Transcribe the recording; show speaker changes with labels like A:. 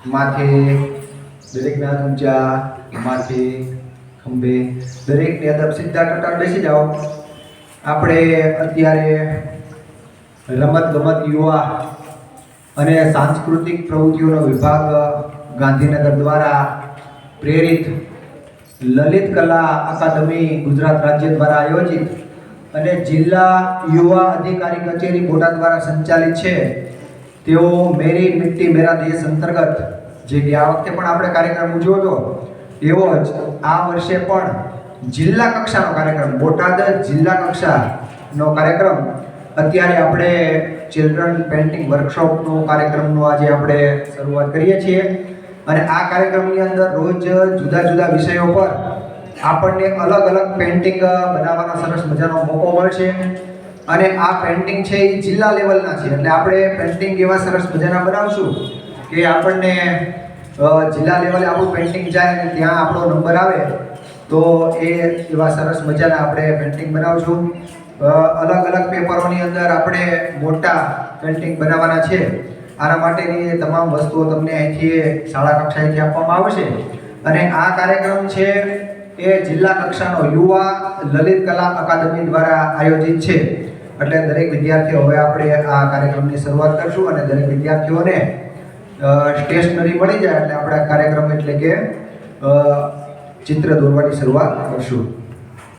A: માથે દરેકના ઊંચા, માથે ખંભે દરેકની અદબ સીધા ટટાર બેસી જાઓ. આપણે અત્યારે રમત ગમત યુવા અને સાંસ્કૃતિક પ્રવૃત્તિઓનો વિભાગ ગાંધીનગર દ્વારા પ્રેરિત લલિત કલા અકાદમી ગુજરાત રાજ્ય દ્વારા આયોજિત અને જિલ્લા યુવા અધિકારી કચેરી બોટાદ દ્વારા સંચાલિત છે તેઓ મેરી મિટ્ટી મેરા દેશ અંતર્ગત જે ગયા વખતે પણ આપણે કાર્યક્રમ ઉજવ્યો હતો એવો જ આ વર્ષે પણ જિલ્લા કક્ષાનો કાર્યક્રમ બોટાદ જિલ્લા કક્ષાનો કાર્યક્રમ અત્યારે આપણે ચિલ્ડ્રન પેઇન્ટિંગ વર્કશોપનો કાર્યક્રમનો આજે આપણે શરૂઆત કરીએ છીએ. અને આ કાર્યક્રમની અંદર રોજ જુદા જુદા વિષયો પર આપણને અલગ અલગ પેઇન્ટિંગ બનાવવાનો સરસ મજાનો મોકો મળશે. અને આ પેઇન્ટિંગ છે એ જિલ્લા લેવલના છે, એટલે આપણે પેઇન્ટિંગ એવા સરસ મજાના બનાવશું કે આપણને જિલ્લા લેવલે આપણું પેઇન્ટિંગ જાય અને ત્યાં આપણો નંબર આવે તો એ એવા સરસ મજાના આપણે પેઇન્ટિંગ બનાવશું. અલગ અલગ પેપરોની અંદર આપણે મોટા પેઇન્ટિંગ બનાવવાના છે. આના માટેની તમામ વસ્તુઓ તમને અહીંથી શાળા કક્ષાએથી આપવામાં આવશે. અને આ કાર્યક્રમ છે એ જિલ્લા કક્ષાનો યુવા લલિત કલા અકાદમી દ્વારા આયોજિત છે. એટલે દરેક વિદ્યાર્થીઓ હવે આપણે આ કાર્યક્રમની શરૂઆત કરશું અને દરેક વિદ્યાર્થીઓને સ્ટેશનરી મળી જાય એટલે આપણે આ કાર્યક્રમ એટલે કે ચિત્ર દોરવાની શરૂઆત કરશું.